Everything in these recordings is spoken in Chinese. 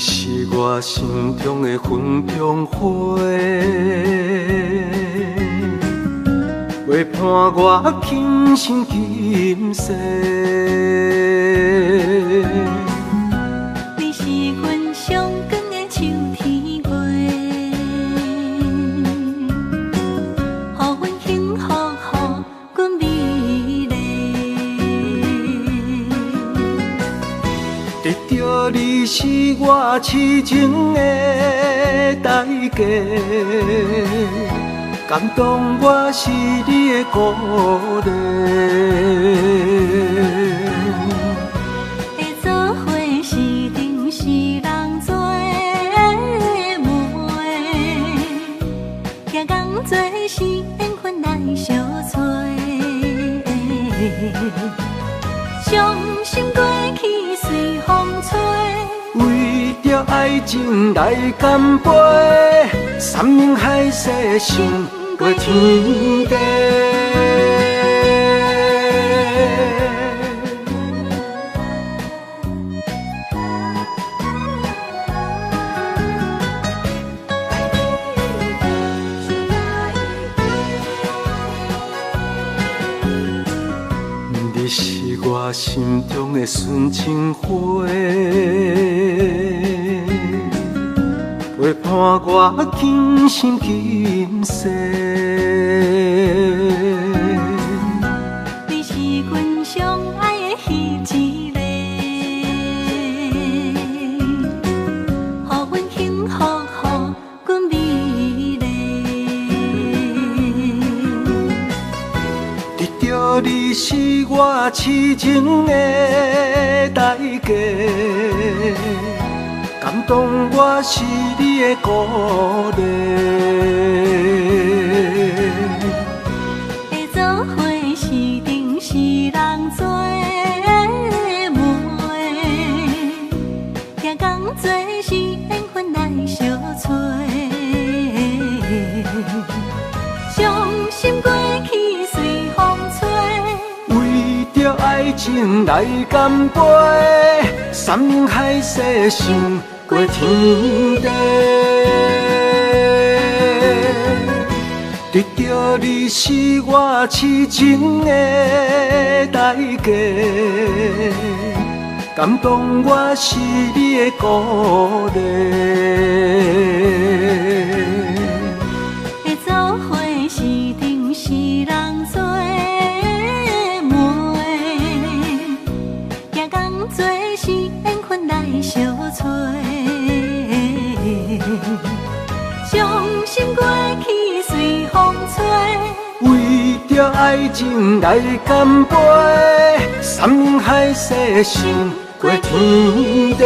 是我心中的云中花，陪伴我今生今世。你是阮上光的秋天月，予阮幸福，予阮美丽。得到你是我痴情的代价，感动我是你的鼓励。会做伙是定是人做的媒，行工做是缘分来相找。伤心过去随风吹。为着爱情来干杯，山盟海誓想过天地。你是我心中的纯情花，陪伴我今生今世。你是阮上爱的彼一个，予阮幸福，予阮美丽。得到你是我痴情的代价，感动我是你的鼓励。会做伙是定是人做的媒，行工做是缘分来相找。伤心过去随风吹。为着爱情来干杯，山盟海誓想过天地。得到你是我痴情的代价，感动我是你的鼓励。会做伙是定是人做的媒，行工做是缘分来相找。伤心过去随风吹。为着爱情来干杯，山盟海誓想过天地。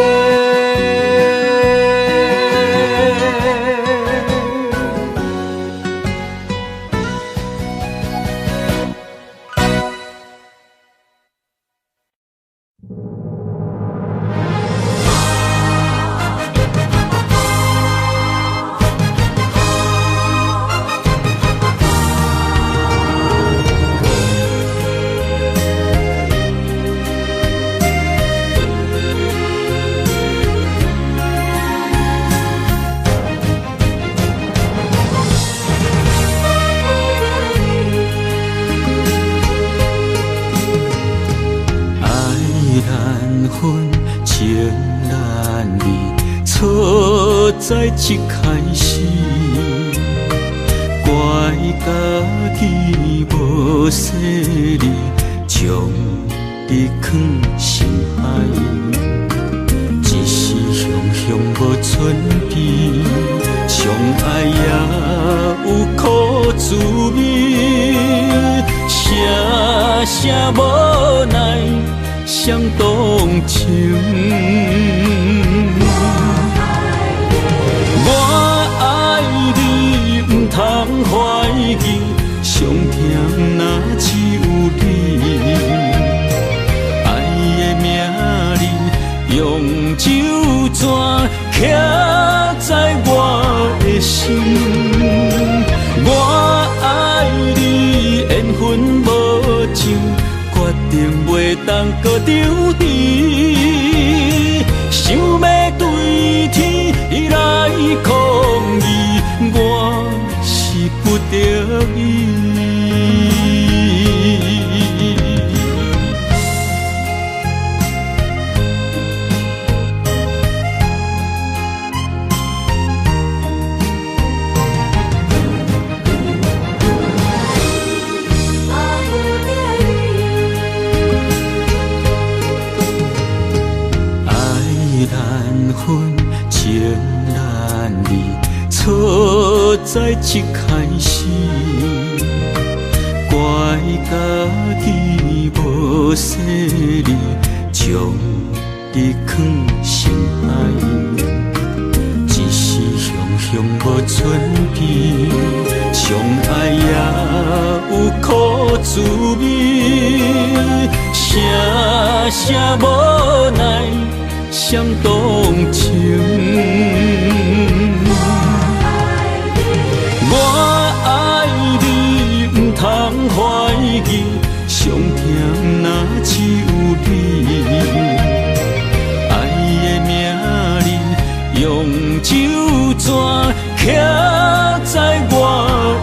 在一开始，怪家己无细腻，将你藏心海。一时雄雄无寸边，相爱也有苦滋味，声声无奈伤动情。通怀疑，上甜若只有你。爱的名字用酒泉刻在我的心。我爱你，缘分无尽，决定袂当搁丢弃。想要对份情难离，错在一开始，怪家己无细腻，将你藏心海。一时雄雄无准备，相爱也有苦滋味，声声无奈伤动情。我爱你，不通怀疑，上疼若只有你。爱的名字用手绢刻在我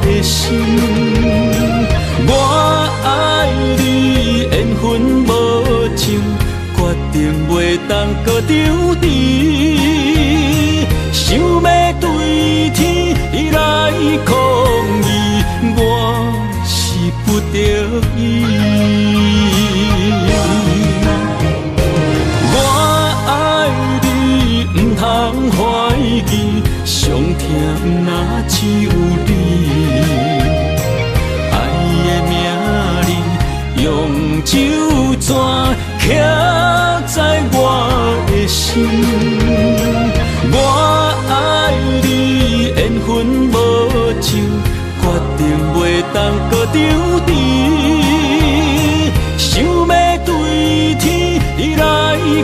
的心。我爱你，缘分无情，决定袂当搁丢弃。想要对天来抗议，我是不得已。我爱你，不通怀疑，上疼若只有你。爱的名字用手绢刻在我的心。我爱你，缘分无情，决定袂当搁丢弃。想要对天来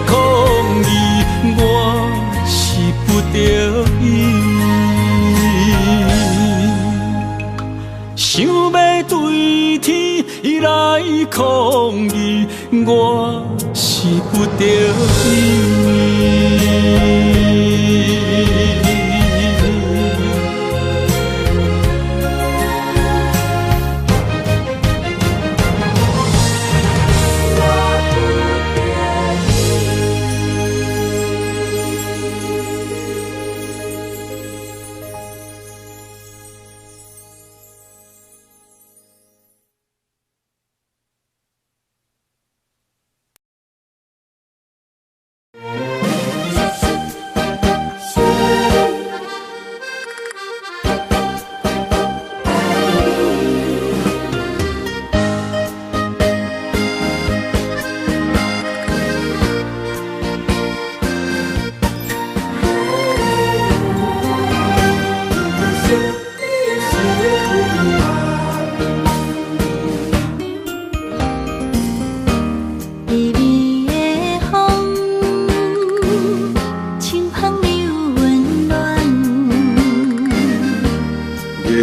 抗议，我是不得已。想要对天来抗议，我是不得已。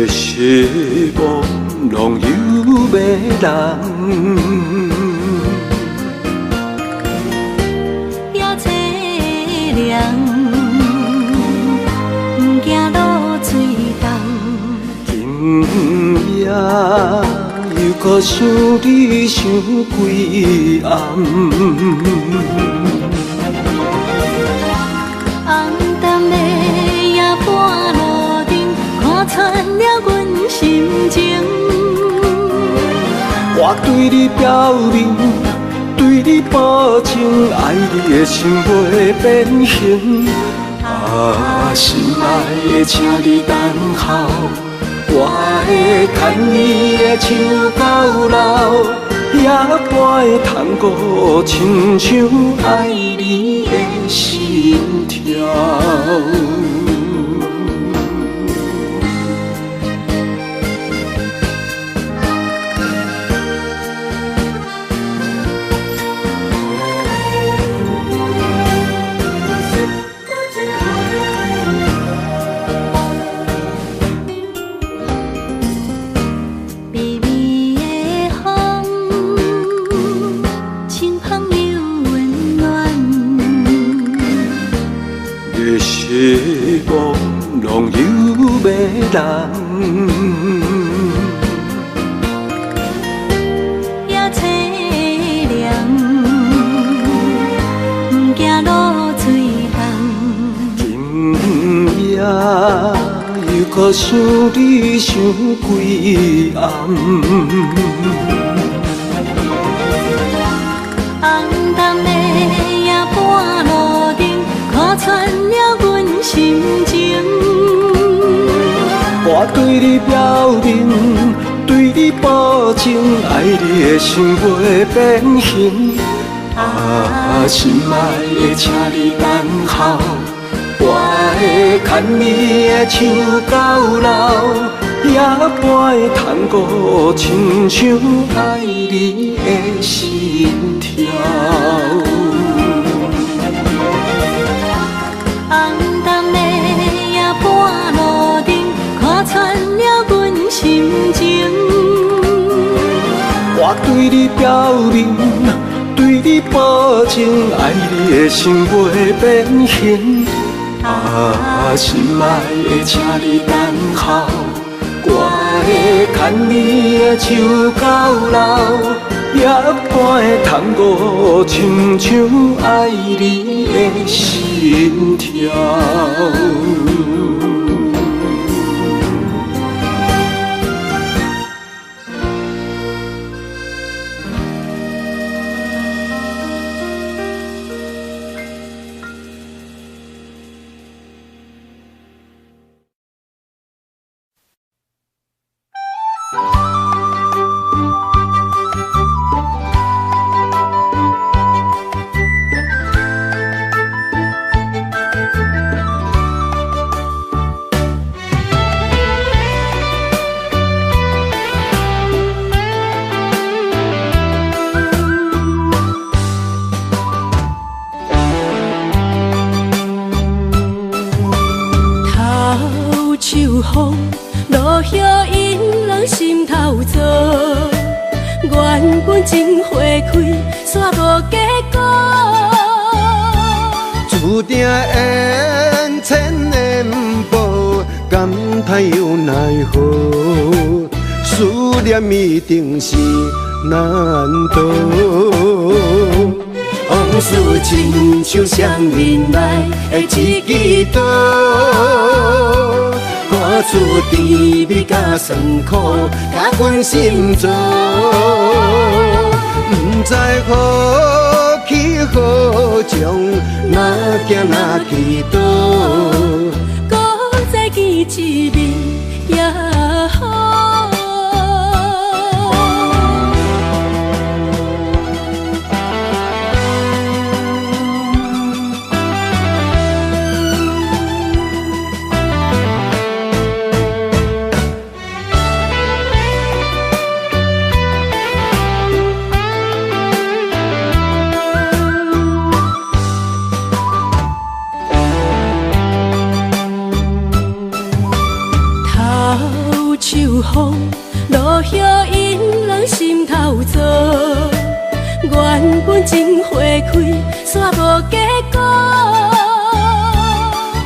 希望拢有要人，也凄凉，不惊落水重。今夜又搁想你想几暗。红淡的夜半路灯，看穿了阮心情。我对你表明，对你保证，爱你的心袂变形。啊，心爱的，请你等候，我会牵你的手到老，也陪探戈，亲像爱你的心跳。希望拢有要人，也凄凉，不惊落水重。今夜又搁想你想几暗。红淡的夜半路灯，看穿了阮心情。我对你表明，对你保证，爱你的心袂变形。心爱的，请你等候，我会牵你的手到老，也陪探戈，亲像爱你的心跳。红灯的夜半路灯，看穿了阮心情。我对你表明，对你保证，爱你的心袂变形。心爱的，请你等候，我会牵你的手到老，也陪探戈，亲像爱你的心跳。情花开，煞无结果。注定缘千年报，感叹又奈何？思念一定是难渡。往事亲像双面来的一支刀，看出甜蜜甲酸苦，甲阮心中。不知何去何从，哪行哪去倒，搁再见一面也好。风落叶引人心头躁，原本情花开，煞无结果。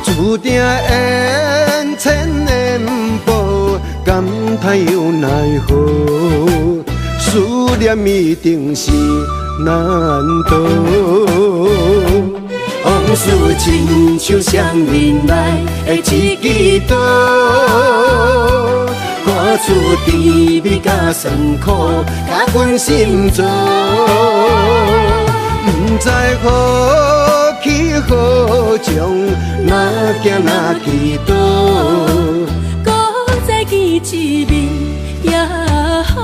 注定缘千年报，感叹又奈何？思念一定是难渡。往事亲像双面来的一支刀，看出甜蜜甲酸苦，甲阮心中。不知何去何从，哪行哪去倒，搁再见一面也好。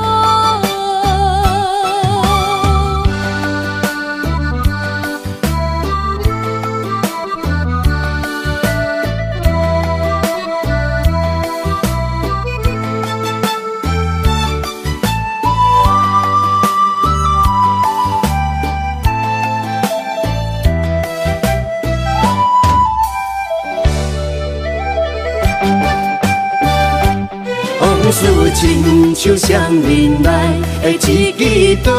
往事亲像双面来的一支刀，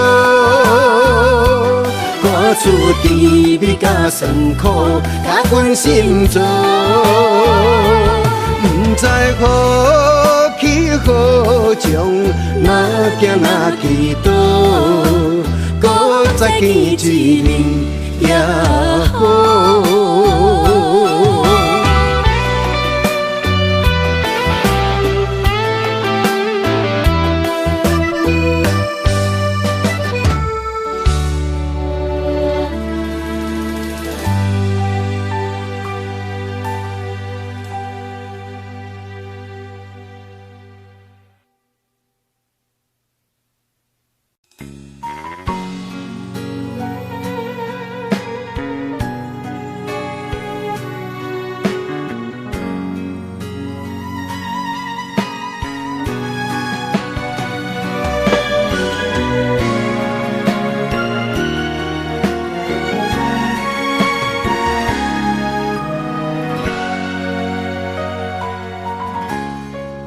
看出甜蜜甲酸苦，甲阮心中。不知何去何从，哪行哪去倒，搁再见一面也好。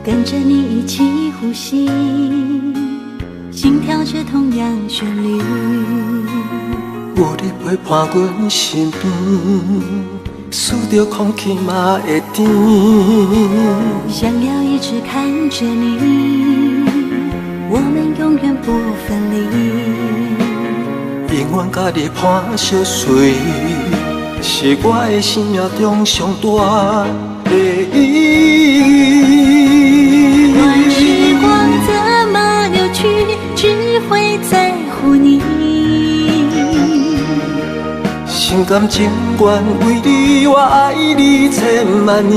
跟着你一起呼吸，心跳着同样旋律。有你陪伴阮身边，数着空气嘛会甜。想要一直看着你，我们永远不分离。永远甲你伴相随，是我的生命中上大的意义。段时光怎么流去，只会在乎你。心甘情愿为你，我爱你千万年。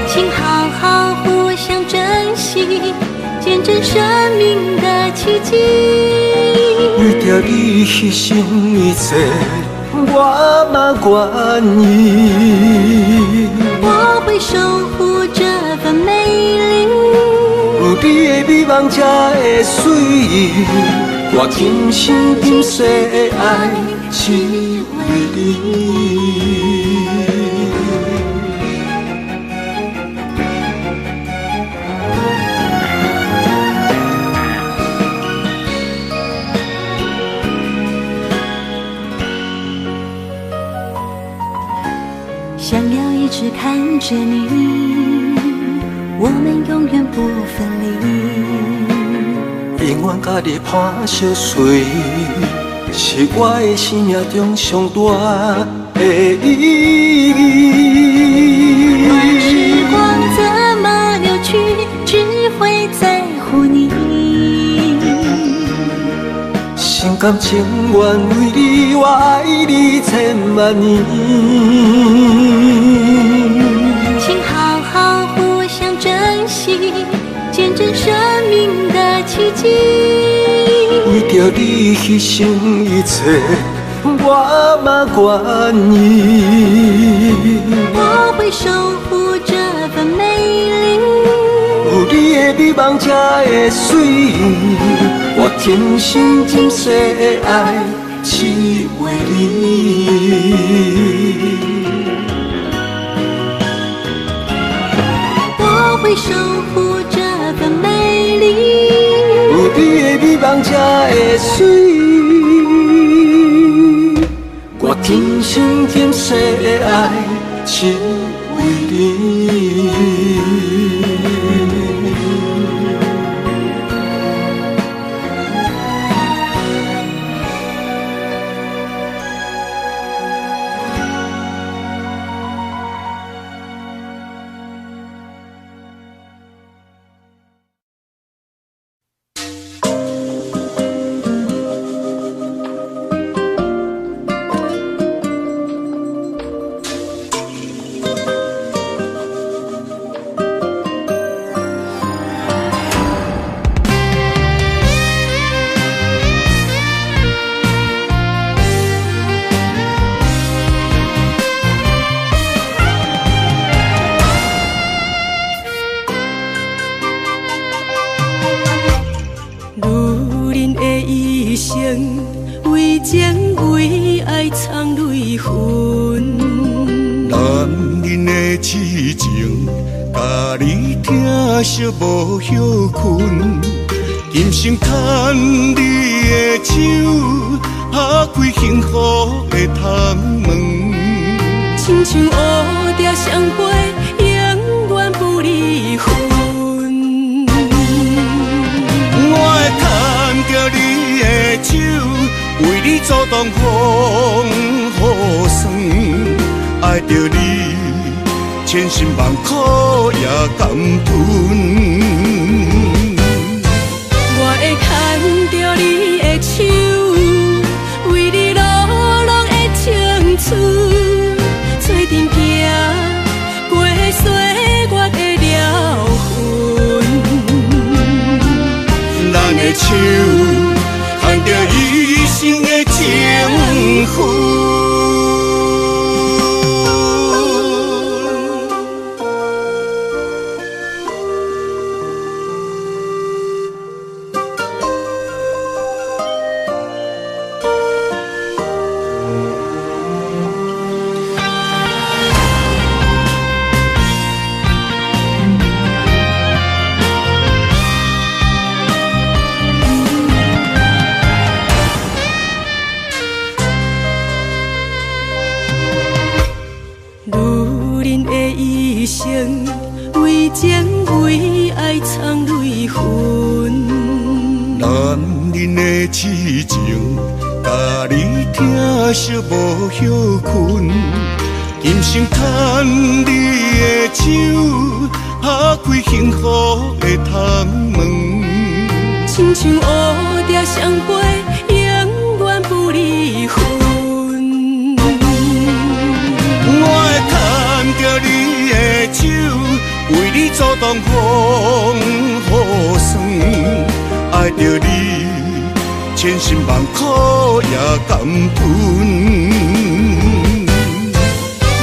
请好好互相珍惜，见证生命的奇迹。为着你牺牲一切，我嘛愿意。我会守护这份美丽。有你的美梦才会水，我今生今世的爱只为你。想要一直看着你，我们永远不分离。永远甲你伴相随，是我的生命中上大的意义。段时光怎么流去，只会在乎你。心甘情愿为你，我爱你千万年。请好好互相珍惜，见证生命的奇迹。为着你牺牲一切，我嘛愿意。我会守护这份美丽。有你的美梦才会水，我今生今世的爱只为你。我会守护这份美丽。有你的美梦才会水，我今生今世的爱只为你。为情为爱藏泪痕，男人的痴情，甲你疼惜无歇困。今生牵你的手，打开幸福的窗门。亲像乌蝶相陪，永远不离分。我会牵着你的手，为你阻挡风雨霜。爱着你，千辛万苦也甘吞。我会牵着你的手，为你落落的青春，做阵行过岁月的疗痕。咱的手牵着一生的情分。的一生，为情为爱藏泪痕。男人的痴情，甲你疼惜无歇困。今生牵你的手，打开幸福的窗门。亲像乌蝶相陪，永远不离分。我会牵着你的手，为你阻挡风雨霜。爱着你，千辛万苦也甘吞。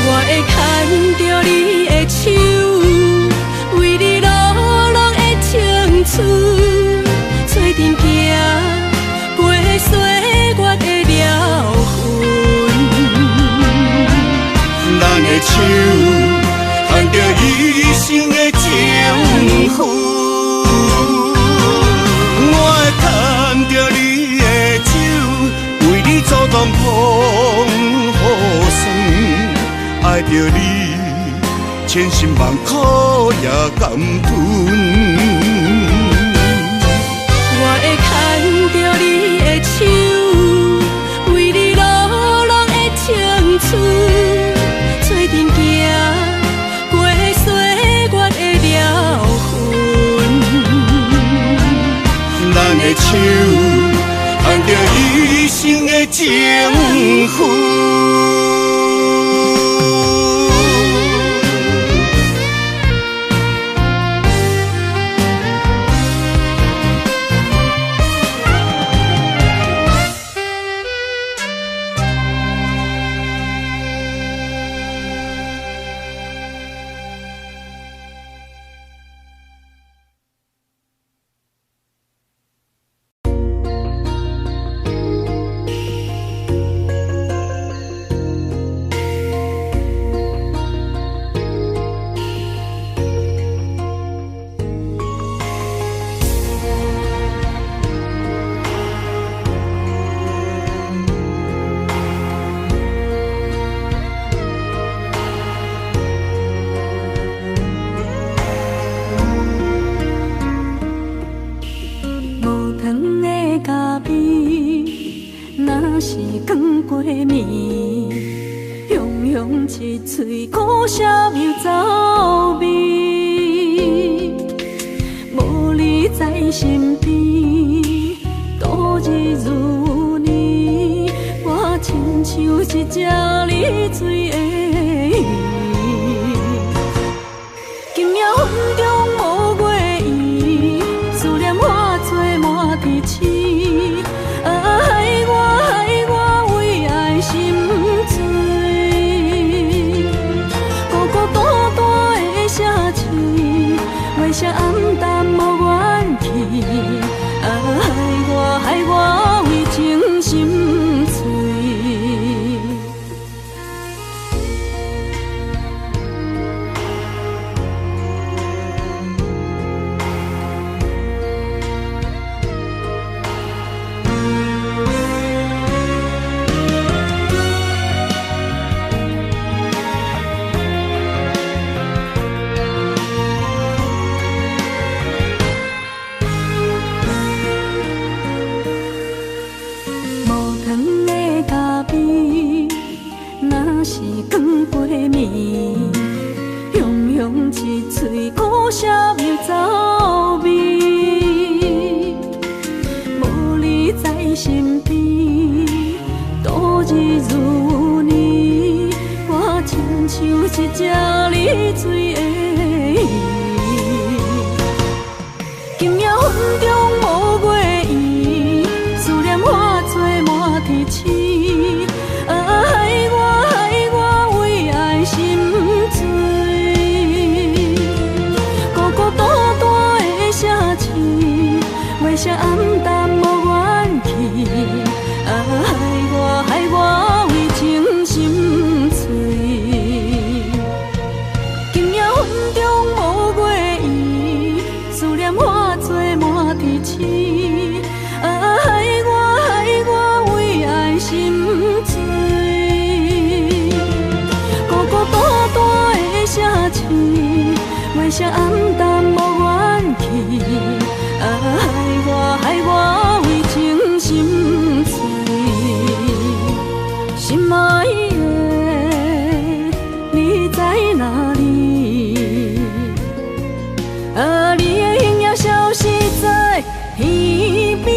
我会牵着你的手，为你流浪的青春，做阵行过岁月的疗痕。咱的手牵着一生的情分。我会牵着你的手，为你阻挡风雨霜。爱着你，千辛万苦也甘吞。我会牵着你的手，为你流浪的青春，做阵行过岁月的疗痕。咱的手牵着一生的情分。一嘴苦涩又走味，无你在身边，度日如年。我亲像一只离水的鱼，今夜风中无月圆，思念化作满地星。害我为爱心醉。为啥暗淡无元气？害我为情心碎。一嘴苦涩又走味，无你在身边，度日如年。我亲像一只离水的鱼，今夜风中无月圆，思念化作满地星。害我为爱心醉。为啥暗淡无元气？害我为情心碎。今夜风舍弃，月色暗淡无元气，害我为情心碎，心爱的，你在哪里？你的影也消失在天边。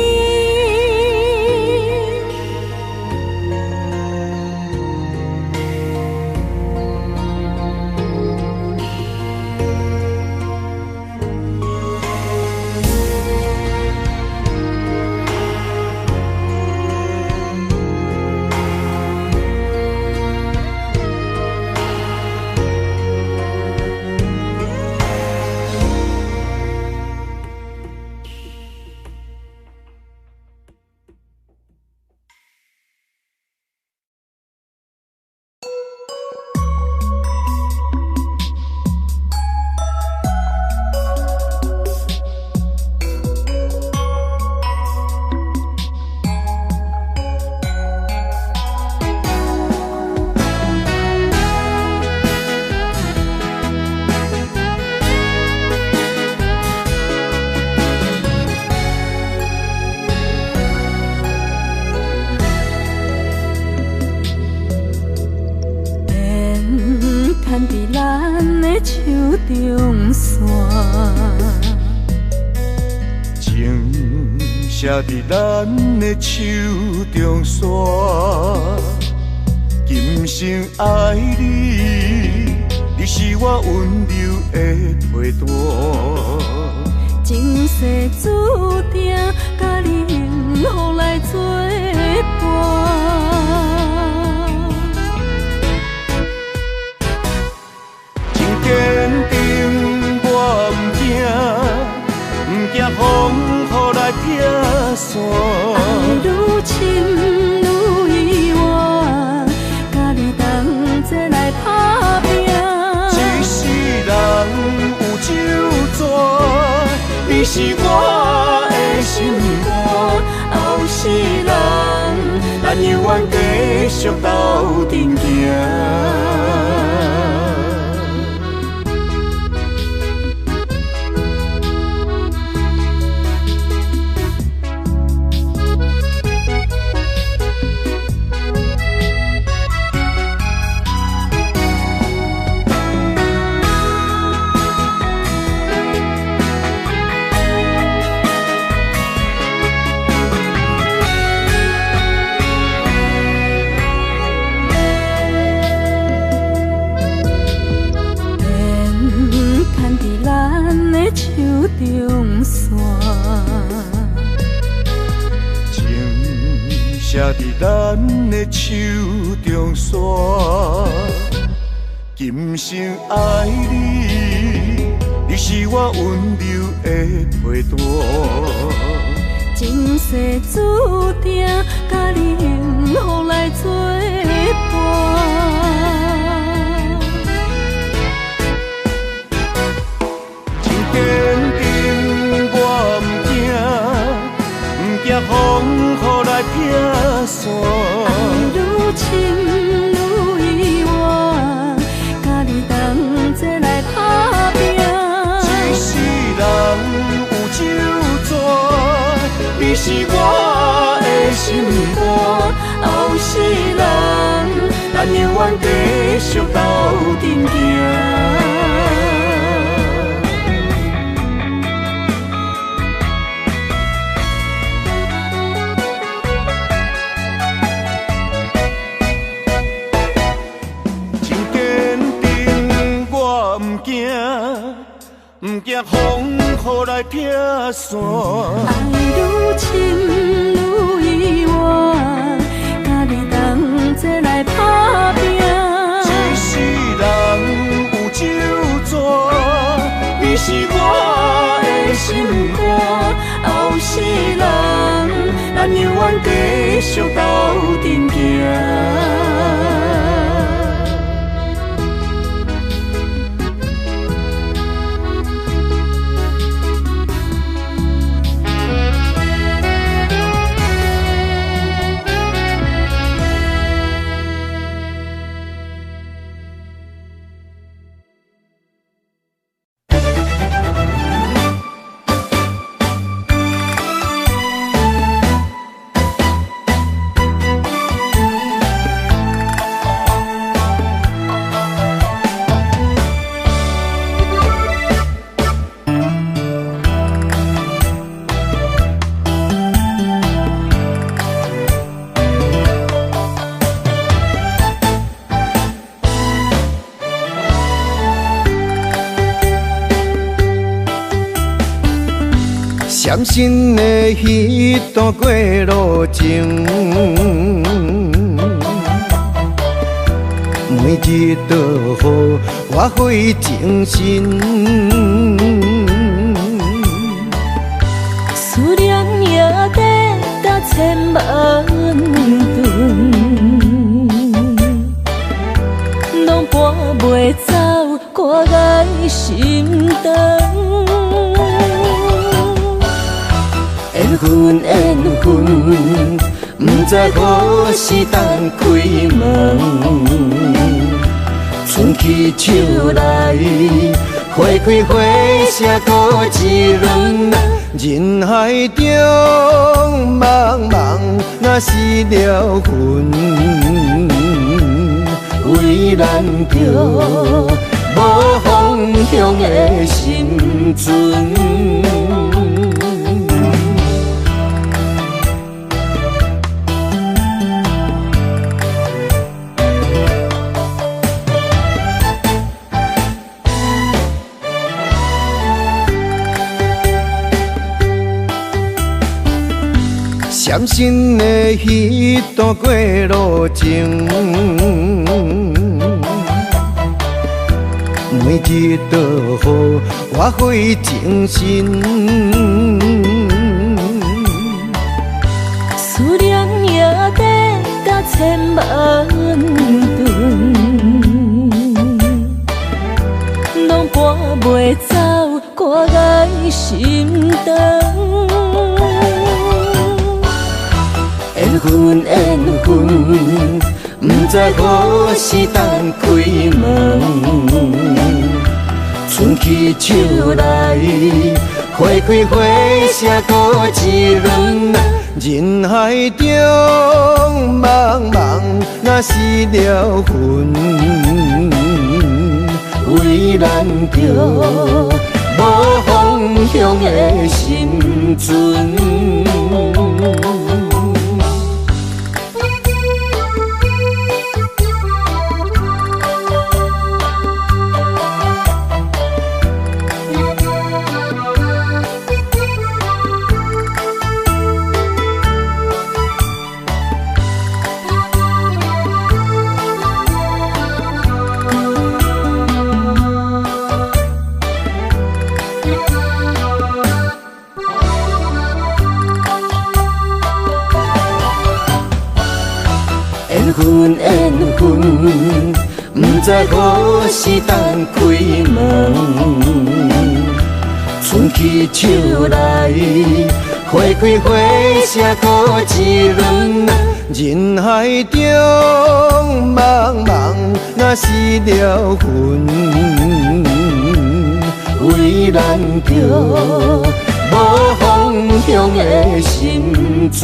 写伫咱的手中线，今生爱你，你是我温柔的陪伴。前世注定，甲你幸福来作伴。真坚定，我不惊风雨来拆散。爱愈深愈远，甲你同齐来打拼。一世人有酒泉，你是我的心肝。后世人，咱永远继续斗阵行。中线，情写伫咱的手中线，今生爱你，你是我温柔的陪伴。前世注定，甲你幸福来作伴。坚定，我不惊风雨来拆散。爱愈深愈远，甲你同齐来打拼。一世人有酒泉，你是我的心肝。后世人，咱永远继续斗阵行。不惊风雨来拆散，爱愈深愈远，甲你同齐来打拼。一世人有酒泉，你是我的心肝。后世人，咱永远继续斗阵行。闪身的彼段过路情，每日都予我费精神。思念也得达千万吨，拢搬袂走我的心肠。缘分缘分，不知何时等开门。春去秋来，花开花谢过一轮。人海中茫茫，若是了魂，为咱着无方向的心存。闪身的彼段过路情，每日都予我费精神。思念也得达千万吨，拢搬袂走我的心肠。缘分缘分，不知何时等开门。春去秋来，花开花谢过一轮。人海中茫茫，若是了魂，为咱着无方向的心存。缘分缘分，不知何时等开门。春去秋来，花开花谢过一轮。人海中茫茫，若是了魂，为咱着无方向的心存。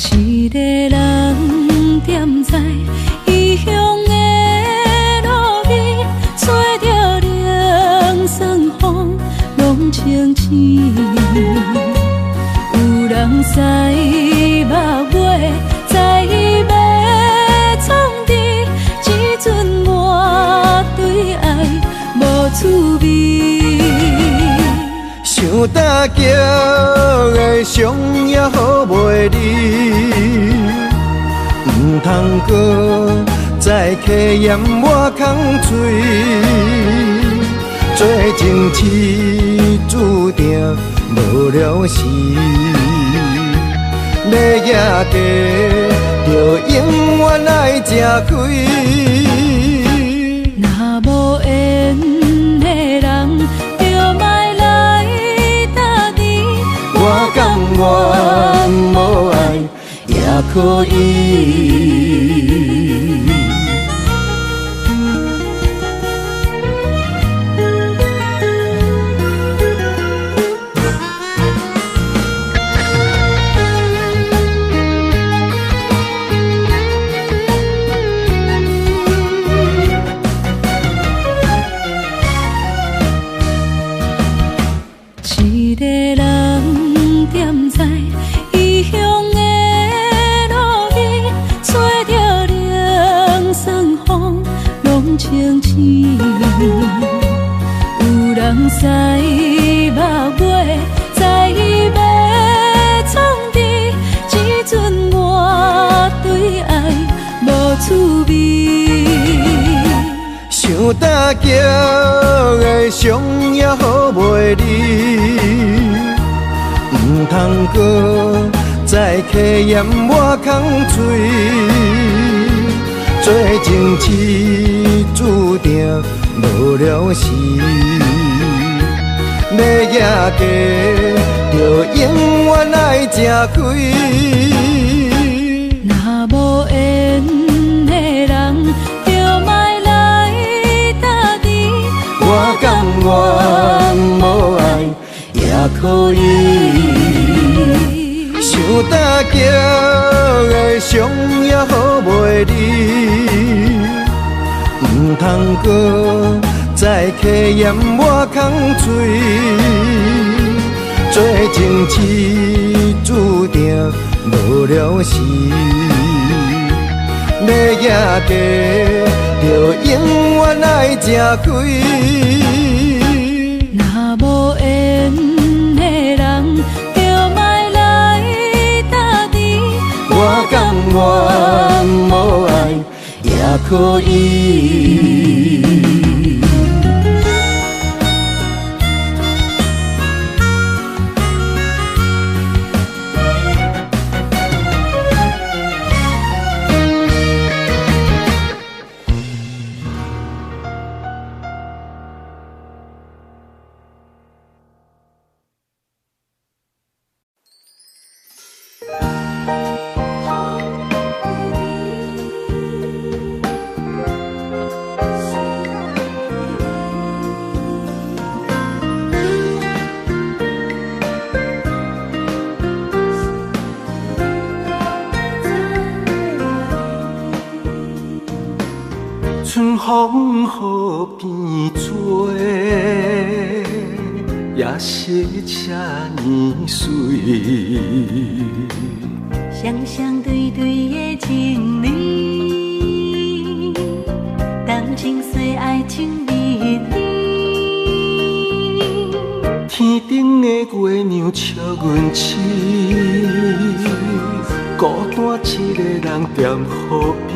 一个人踮在异乡的路边，吹着凉爽风，拢清醒。有人使目尾，在要创治，只准我对爱无滋味。想搭桥的伤也好袂离，唔通搁再客嫌我空嘴，做情痴注定无了时，要野地就永远爱吃亏。若无缘的人，就莫来搭理。我甘愿无爱也可以。一个人踮在异乡的路边，吹着凉爽风，拢清醒。有人使目尾，在意要创治，只准我对爱无趣味。想搭桥的伤也好袂离，唔通搁再客嫌我空嘴，做情痴注定无了时，要野家就永远爱吃亏。若无缘的人，就莫来搭理。我甘愿无爱也可以。想搭桥的伤也好袂离，唔通搁再客嫌我空嘴，做情痴注定无了时，要野家就永远爱吃亏。若无缘的人，就莫来搭理。我甘愿无爱也可以。春风雨变做，也是这呢水。双双对对的情侣，谈情说爱情蜜蜜。天顶的月亮笑阮痴，孤单一个人踮河边。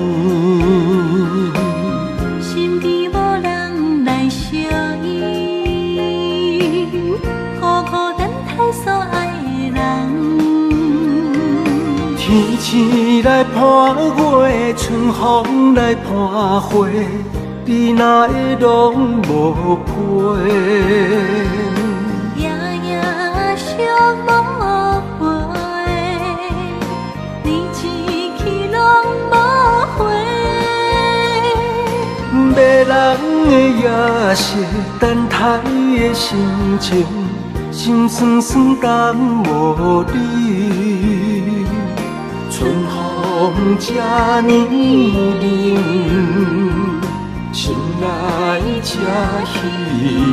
心机无人来相依，孤孤单单所爱的人。天星来伴月，春风来伴花，你哪会拢无陪？夜夜相无陪，你一去拢无回。迷人的夜色，等待的心情，心酸酸等无你。春风这呢冷，心内这稀微。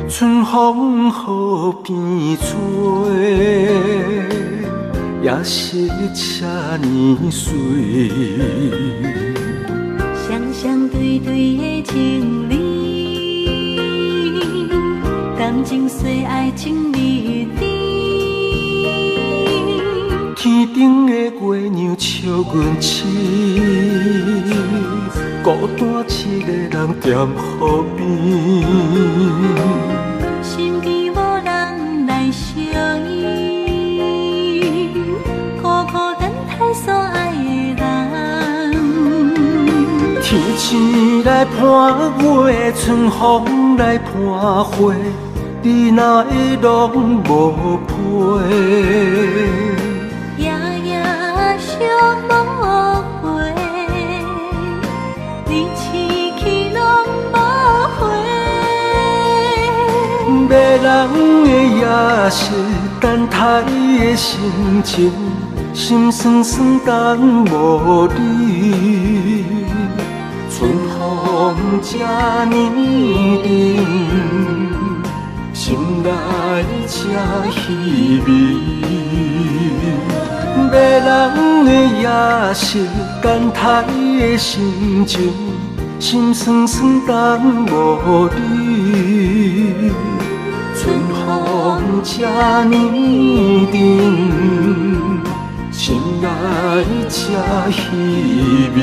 春风雨变做，也是这呢水。双双对对的情侣，谈情说爱情蜜蜜。天顶的月亮笑阮痴，孤单一个人踮河边，身边无人来相依，孤孤单待所爱的人。天星来伴月，春风来伴花，你哪会拢无陪？夜夜想无回，你痴去拢无回。迷人的夜色，等待的心情，心酸酸等无你。春风这呢沉，心内这稀微。迷人的夜色，等待的心情，心酸酸等无你。春风这呢沉，心内这稀微。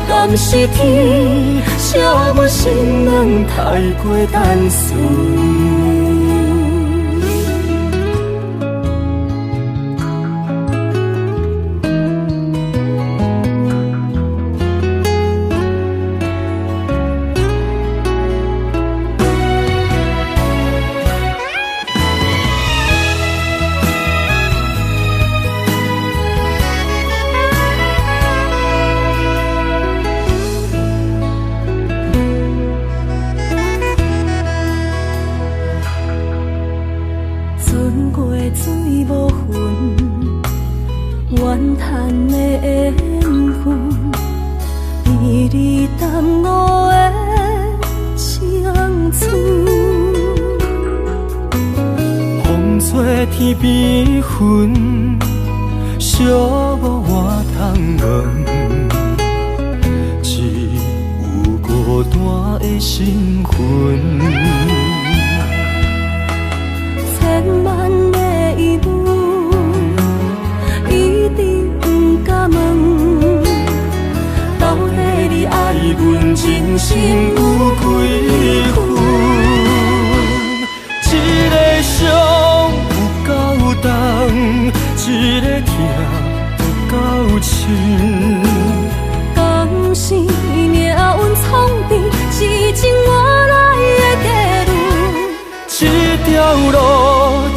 敢是天惜阮心软，太过单纯。天边云，寂寞我通问，只有孤单的心魂。千万个疑问，一直不敢问，到底你爱阮真心有几分？一个伤有够重，一个痛有够深。敢是命运创治，是情我来的地路。这条路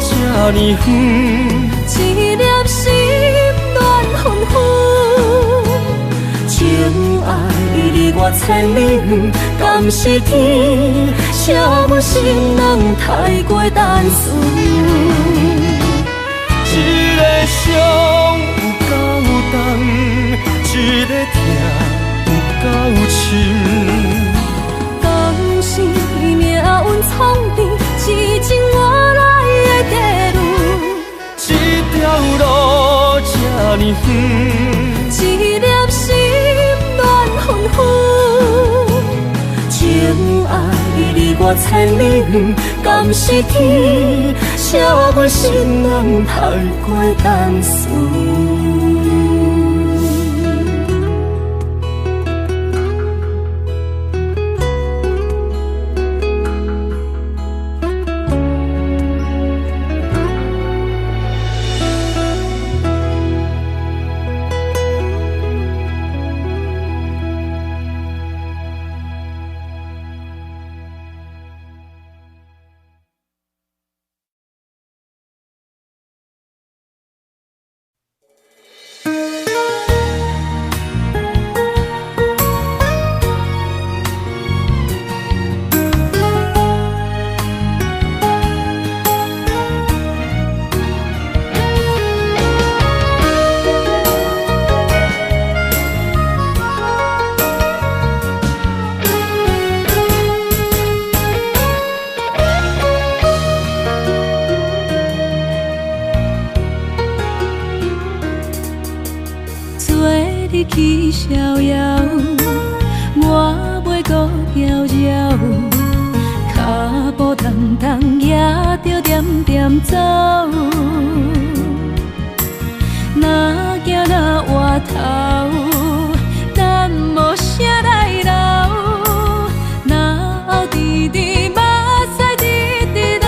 这呢远，一粒心乱纷纷。千里远，敢是天写阮心人太过单纯？一个伤有够重，一个痛有够深。敢是命运创治，是情我来的地路？这条路这呢远，一粒心乱纷纷，情爱离我千里远，敢是天写阮心人太过单纯？去逍遥，我袂搁摇摇，脚步重重也着点点走。若行若回头，咱无啥来留，若后直直目屎直直流。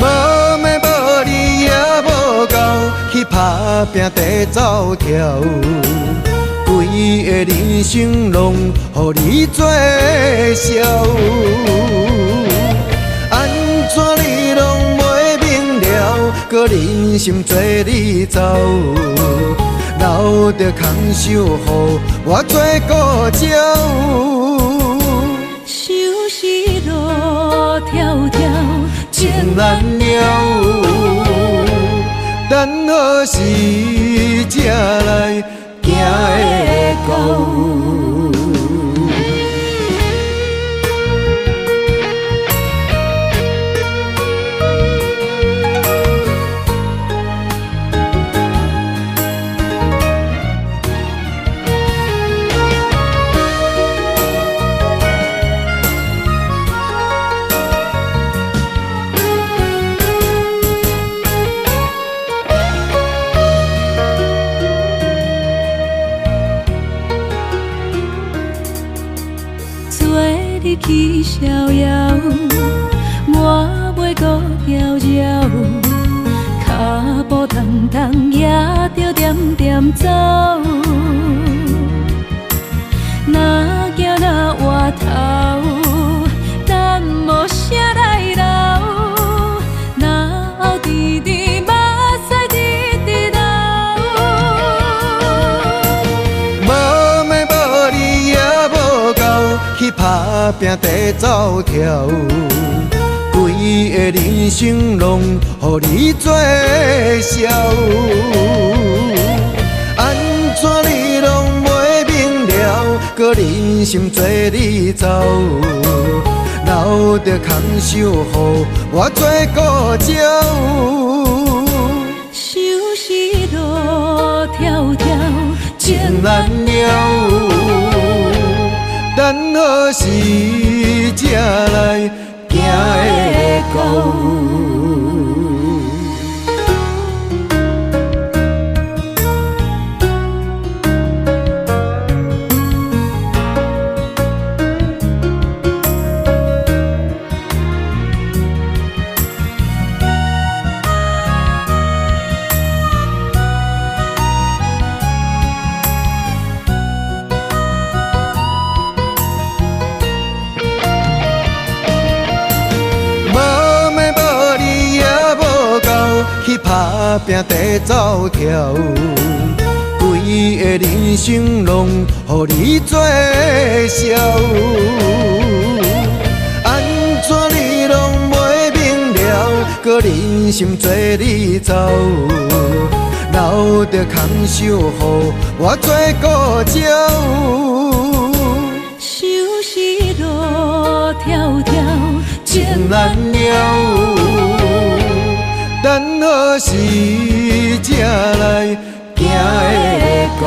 无妹无你也无够，去打拼地走跳，规个人生拢予你做笑。安怎你拢袂明了，搁忍心做你走，留着空手予我做顾鸟。想是路迢迢，情难了。等何时才来行会到？去逍遥，我袂搁摇摇，脚步重重也着点点走。若行若回头，咱无啥来留，若后直直目屎直直流。无妹无你也无够，去打拼地走跳，规个人生拢予你做笑。安怎你拢袂明了，搁忍心做你走，留着空手予我做顾鸟。想是路迢迢，情难了。等何时才来行会到？去打拼地走跳，规你的人生拢予你做笑，安怎你拢袂明了，搁忍心做你走，留着空手予我做孤鸟。想是路迢迢，情难了，等何时才来行会到？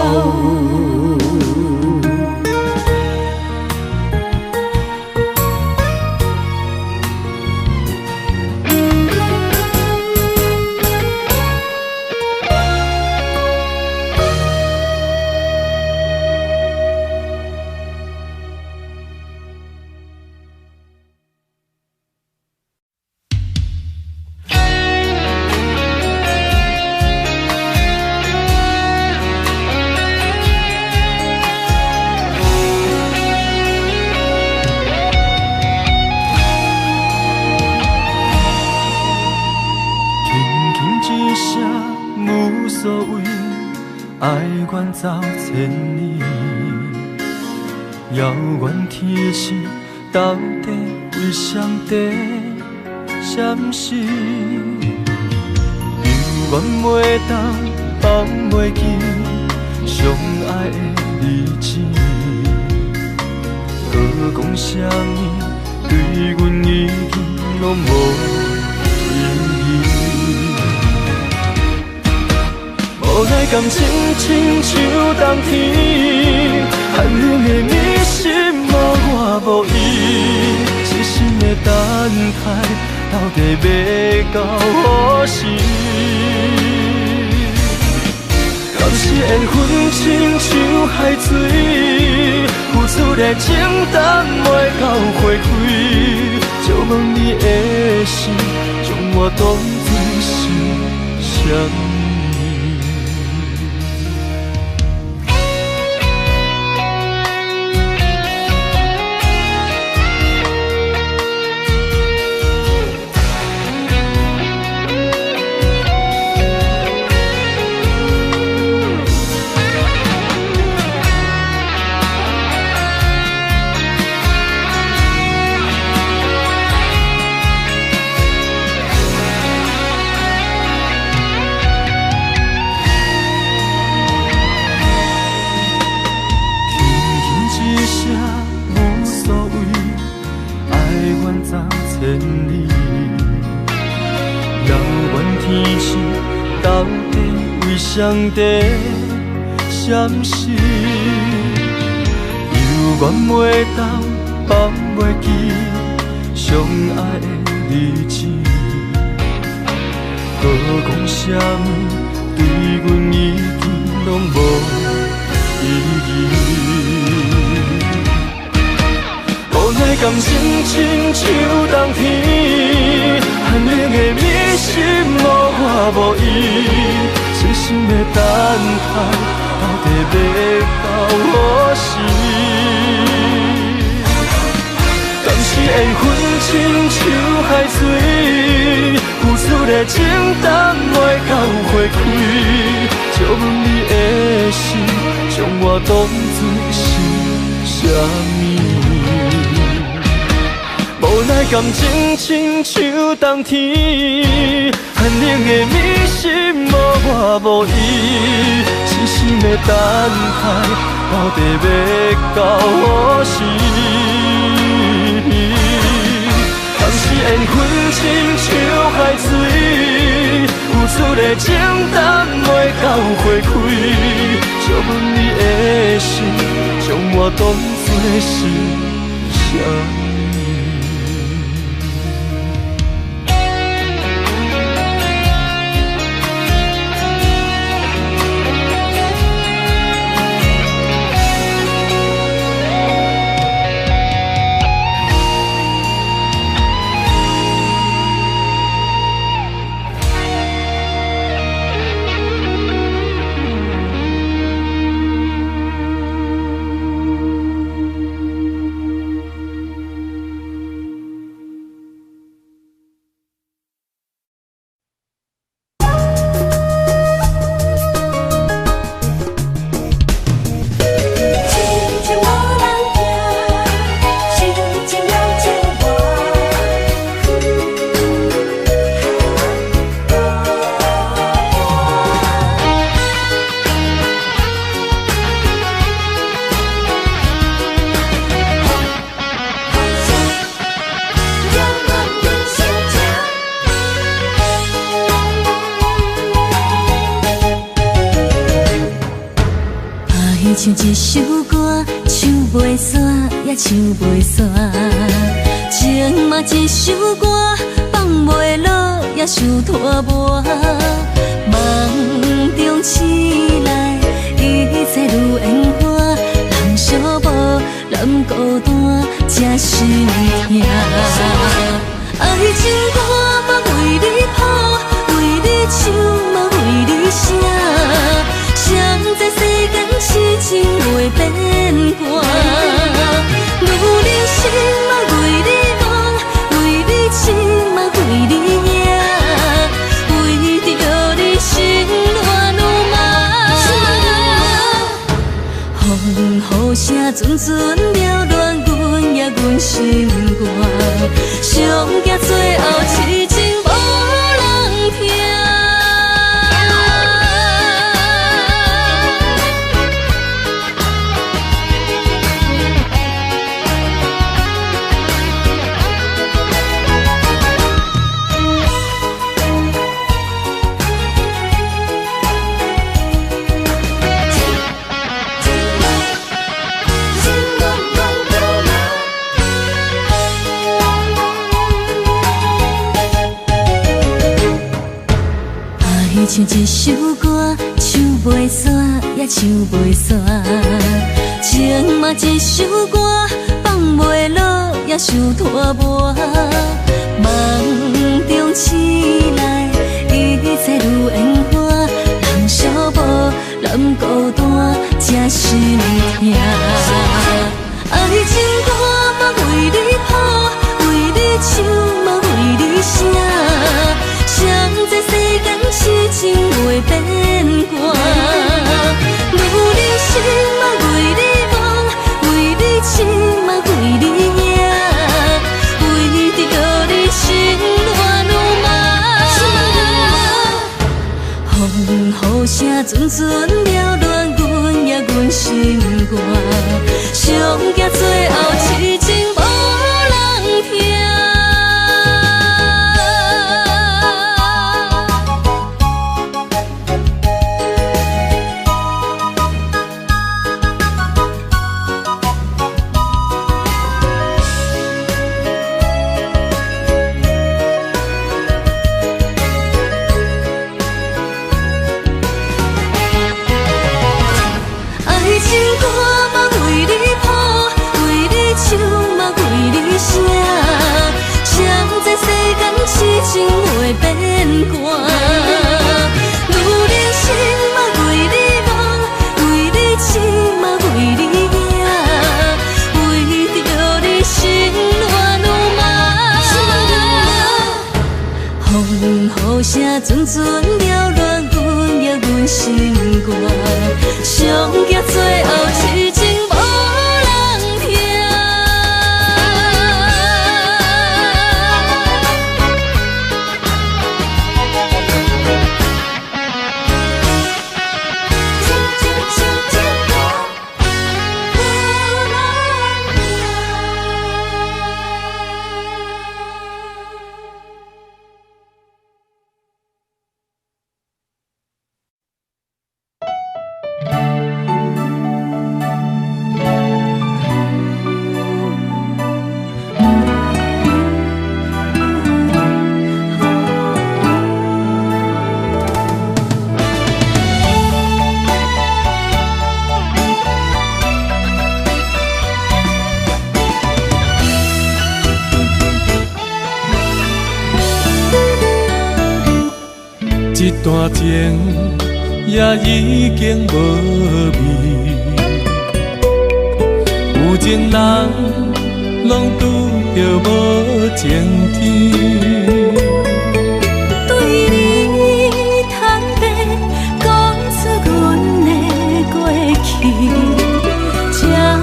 爱远走千里，遥远天星到底为上帝闪烁？犹原袂当放袂记相爱的日子，搁讲啥物对阮已经拢无意义。无奈感情亲像冬天，寒冷的你心无我无伊，痴心的等待，到底要到何时？敢是缘分亲像海水，付出的情淡袂到花开，借问你的心，将我当作是啥物？千里，遥远天星到底为上帝闪烁？犹原袂当放袂记相爱的日子，搁讲啥物对阮已经拢无意义。无奈感情亲像冬天，寒冷的你心无我无伊，痴心的等待，到底要到何时？敢是缘分亲像海水，付出的情淡袂到花开，借问你的心，将我当作是啥物？无奈感情亲像冬天，寒冷的你心无我无伊，痴心的等待，到底要到何时？当时缘分亲像海水，付出的情淡袂到花开，借问你的心，将我当作是啥物？像一首歌，唱袂煞也唱袂煞。情嘛一首歌，放袂落也想拖磨。梦中醒来，一切如烟花。人相无，人孤单，才心痛。爱情歌嘛为你谱，为你唱嘛为你写。谁知世间痴情袂变卦，女人心嘛为你梦，为你情嘛为你赢，为着你心乱如麻。风雨声阵阵缭乱，阮也阮心肝，上惊最后痴情无人听。像一首歌，唱袂煞也唱袂煞。情嘛一首歌，放袂落也想拖磨。梦中醒来，一切如烟花。人相无，人孤单，才心痛。爱情歌嘛为你谱，为你唱嘛为你写。谁知世间痴情袂变卦，女人心嘛为你梦，为你情嘛为你赢，为着你心乱如麻。风雨声阵阵缭乱，阮也阮心肝，上惊最后痴情无人听。痴情袂变卦，女人心嘛为你梦，为你情嘛为你赢，为着你心乱如麻。风雨声阵阵缭乱，阮也阮心肝，上惊最后痴情无人听。一段情也已经无味，有情人拢拄着无情天。对你坦白，讲出阮的过去，才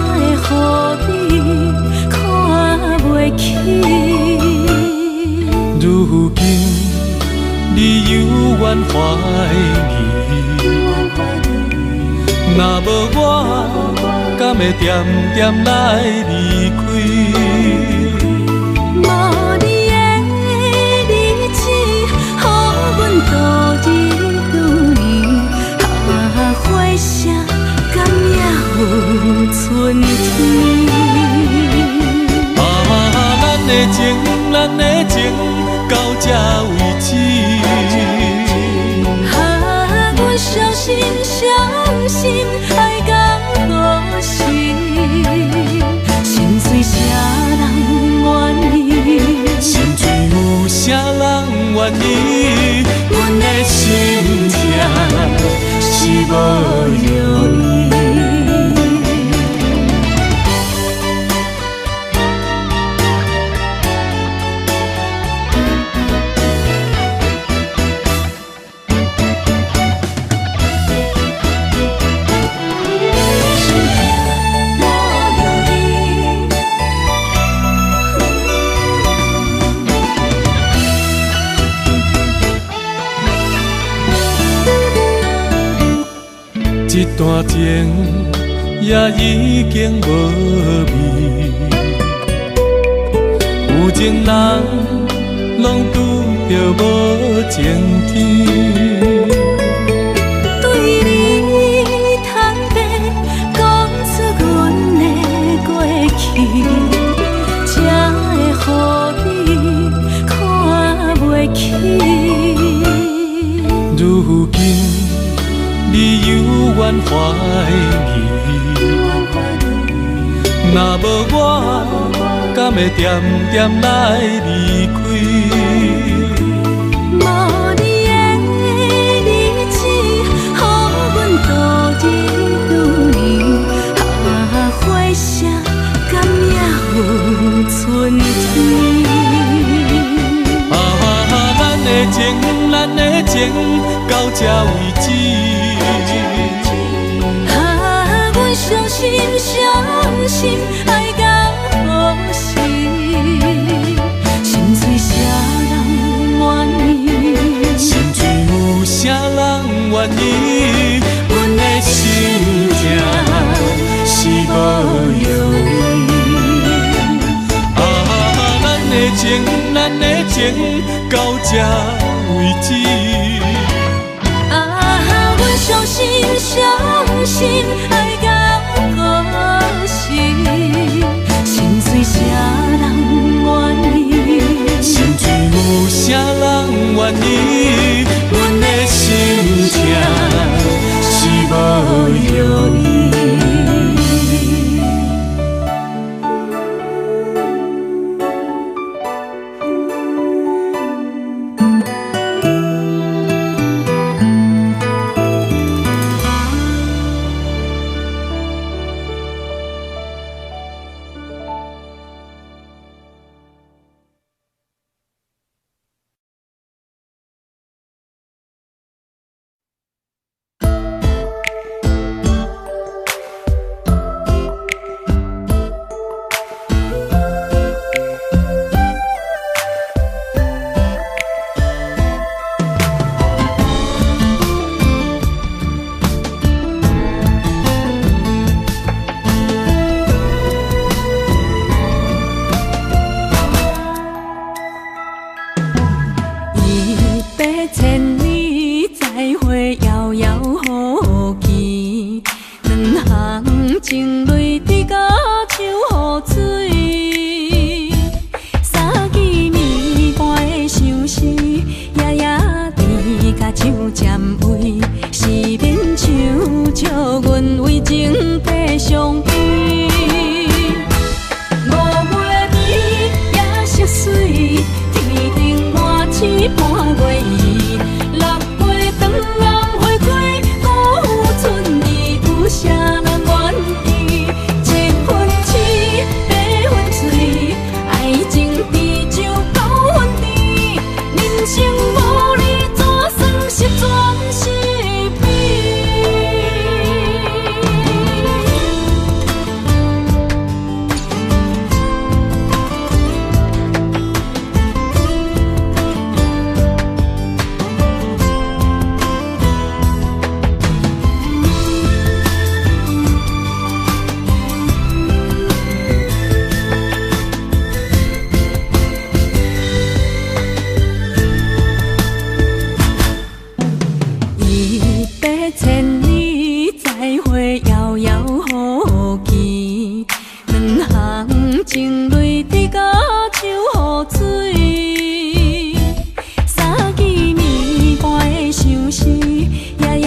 会予你看袂起。如今你犹原怀疑，若无我，敢会点点来离开？无你的日子，予阮度日如年，花谢甘也。的情，咱的情到这为止。阮相信，相信爱到何时？心碎啥人愿意？心碎有啥人愿意？阮的心痛是无容易。一段情也已经无味，有情人拢拄着无情天。对你坦白，讲出阮的过去，才会予你看袂起。如今你犹原怀疑，若无我，敢会点点来离开？无你的日子，予阮度日如年，花谢敢也有春天。咱的情，咱的情到这为止。阮相信，相信爱到何时？心碎啥人愿意？心碎有啥人愿意？阮的心痛是无容易。咱的情，咱的情到这为止。阮相信，相信爱到何时？心碎啥人愿意？心碎有啥人愿意？阮的心痛是无容易。情泪滴甲像雨水，三更暝半的相思，夜夜甜甲像占位，是免像笑阮为情地伤悲。5月美也色水，天顶满星半月圆，6月长暗花开，辜负春意，有啥人愿意？7分痴，8分醉，爱情比酒9分甜，人生无你怎算是全是美？100,000里，再会遥遥无期，两行情泪滴甲抽雨水。三更暝半的相思，夜夜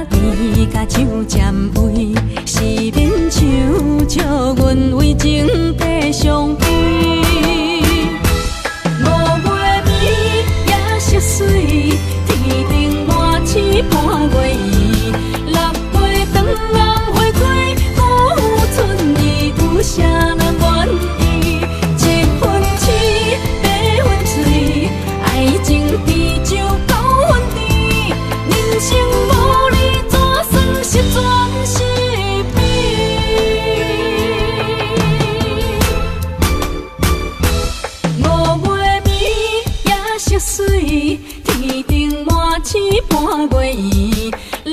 甜甲酒占位，是免唱祝阮为情地伤悲。水，天顶满星半月圆，6月长红花开，古春意有啥人愿意？一分痴，八分醉，爱情比酒9分甜，人生无你怎算是全是美？5月暝夜色水。天顶满星半月圆，6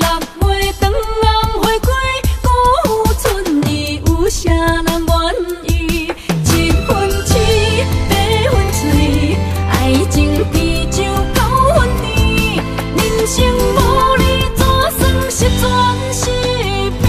月长红花开，古春意有啥人愿意？一分痴，八分醉，爱情比酒9分甜，人生无你怎算是全是美？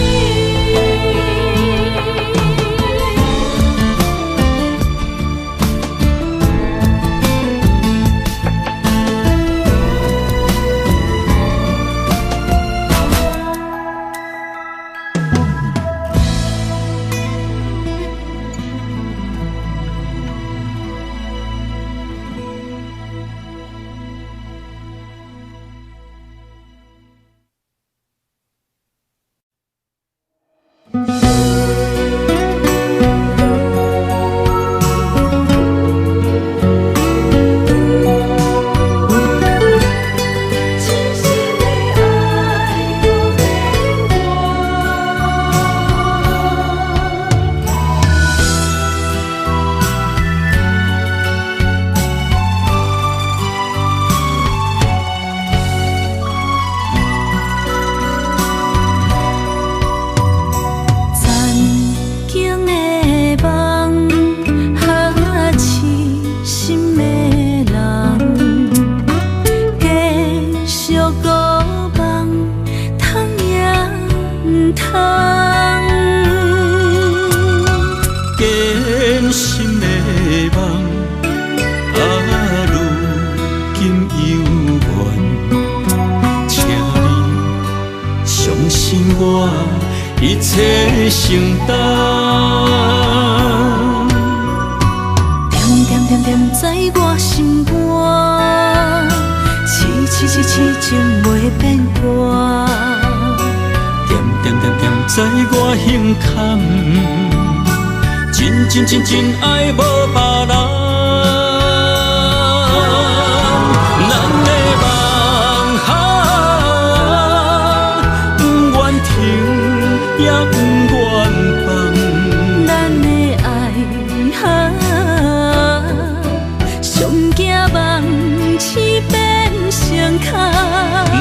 一切承担，点点点点在我心肝，痴情袂变卦。点点点点在我胸坎，真爱无别人。咱的梦想，不愿停，也不愿放。咱的爱上惊梦痴变成空。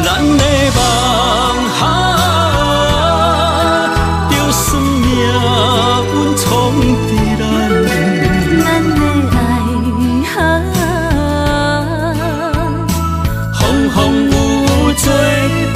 咱的梦想，就算命运闯伫咱。咱的爱风风雨做阵行。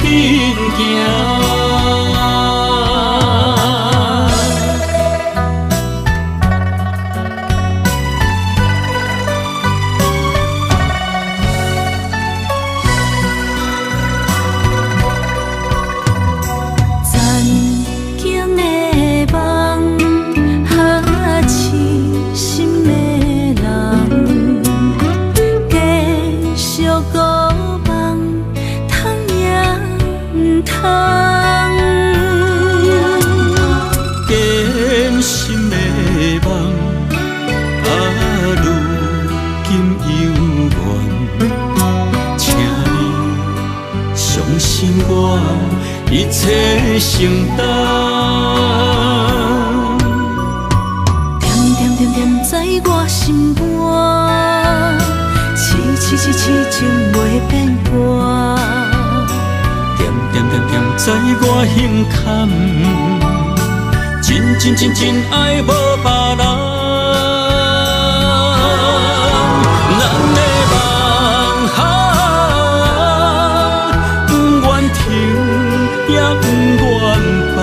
一切承担，点点点点在我心肝，痴情袂变卦。点点点点在我胸坎，真爱无别人。咱的梦想，不愿停，也不愿放。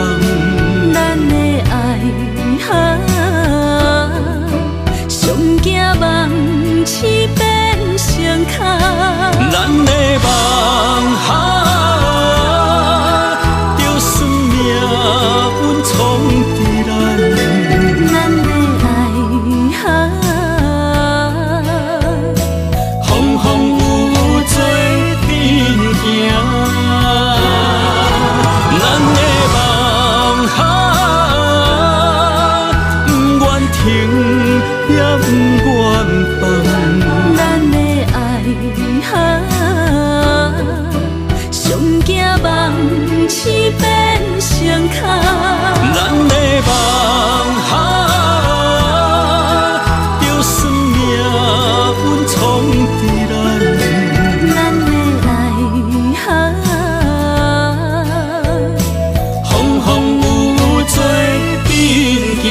咱的爱上惊梦。上行梦醒变成空。咱的梦就算命运创伫咱，咱要来风风雨雨做阵行。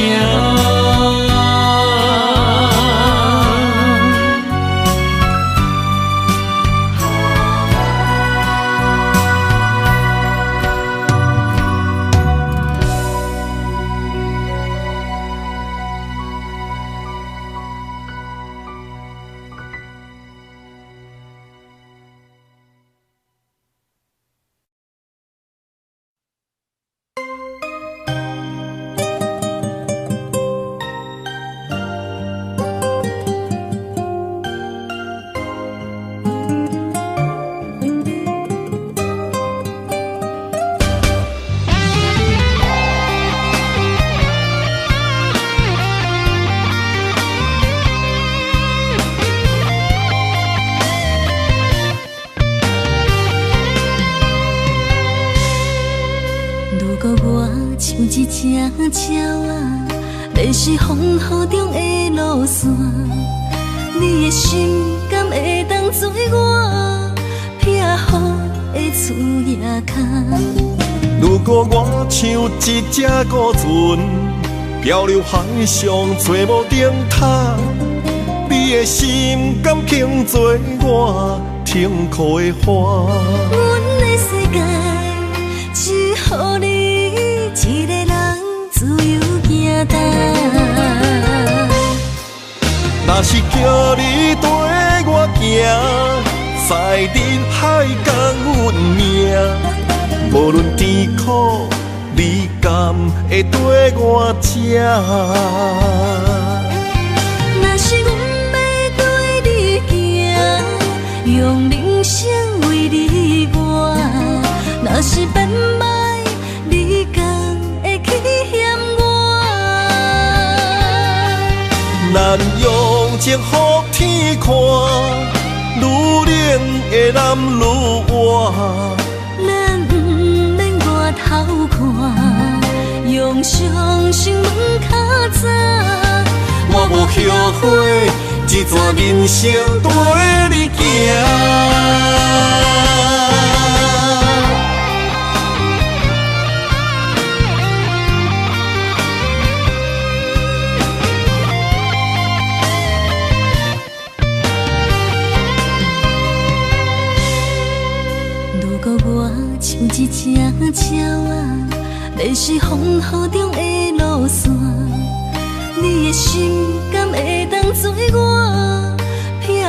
像一只鸟仔，迷失风雨中的路线。你的心敢会当做我避雨的厝野空？如果我像一只孤船，漂流海上做无定塔，你的心敢肯做我停靠的花？阮的世界只予你一个人自由行动。若是叫你跟我行，在人海共运命，无论甜苦，你敢会跟我吃？若是阮要对你行，用人生为你活。若是变歹，你敢会去嫌我？咱用情予天看，愈冷的男愈活。咱不免外头看，用双心问较早。我无后悔，一段人生跟你行。如果我像一只鸟仔，迷失风雨中的路线，你的心敢会当做我避雨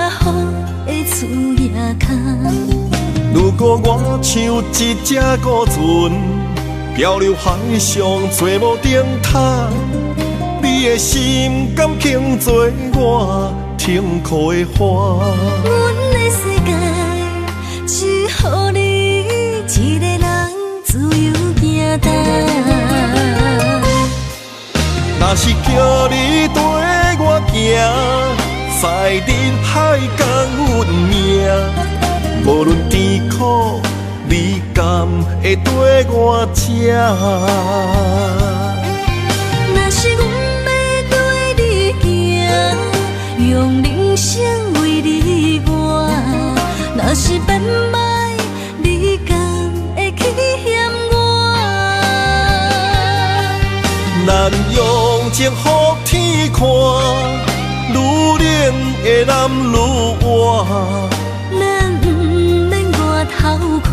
的厝野空？如果我像一只孤船，漂流海上做无定塔，你的心敢肯做我停靠的花？阮的世界只予你一个人自由行动。若是叫你跟我行，在人海共运命，无论甜苦，你敢会跟我吃？若是阮要对你行，用人生为你活。若是变歹，你敢会去嫌我？咱用情予天看，愈冷的男愈活。咱不免外头看，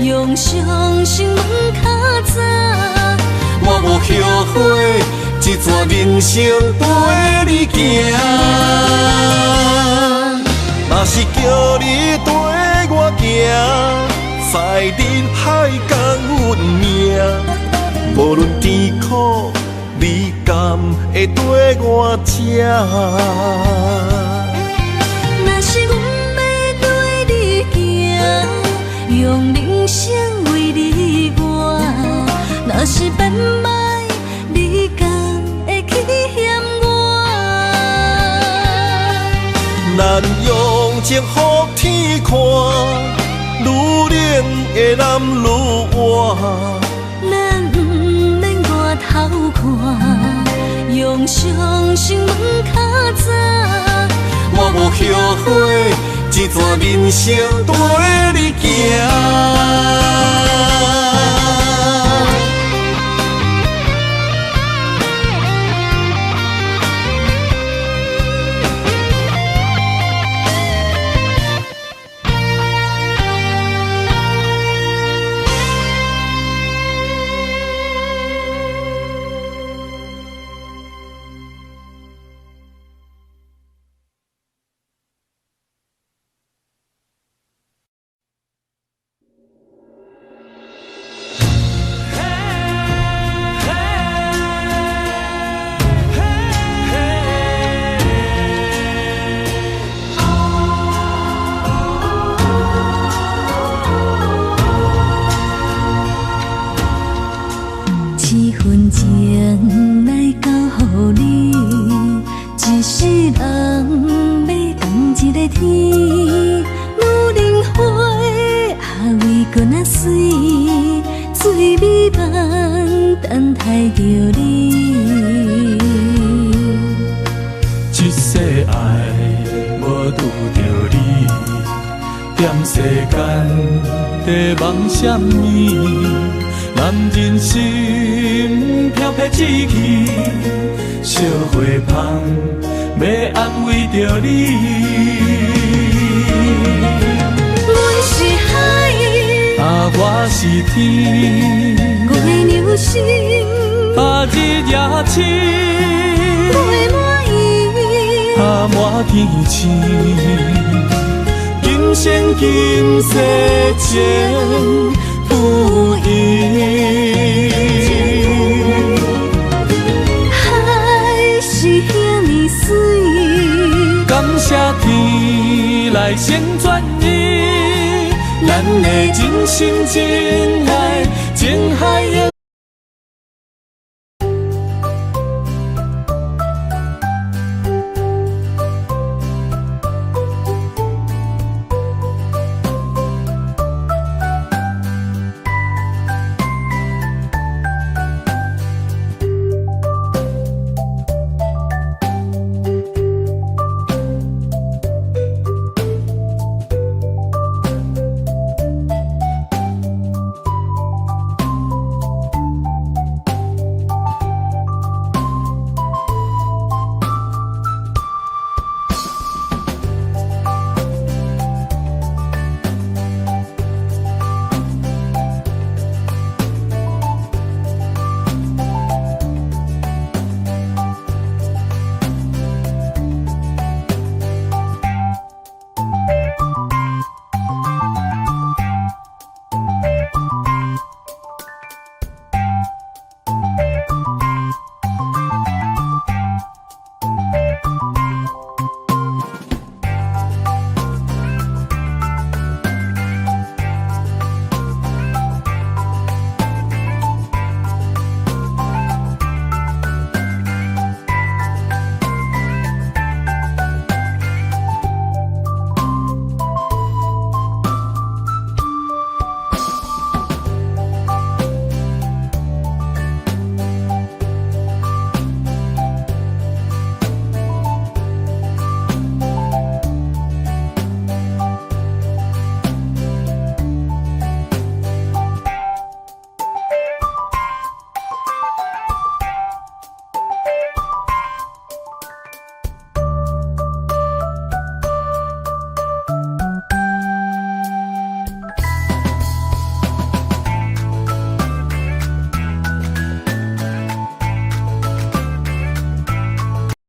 用双心问较早。我无后悔，一段人生跟你行。若是叫你跟我行，在人海共运命，无论甜苦，你敢会跟我吃？若是阮要对你行，用人生为你活。若是变歹，你敢会去嫌我？咱用情予天看，愈愈冷的男愈活。咱不免外头看，用双手问较早。我无后悔，一段人生跟你行。这份情来交予你，一世人要同一个天。女人花为搁那水，水美梦等待着你。一世爱无拄着你，踮世间在梦什么？男人心飘撇志气，烧花香要安慰着你。阮是海，我是天，月流星，日夜星，月满意，满天星。今生今世情不移。海是遐尼水，感谢天来成全伊，咱的真心真爱，情海的。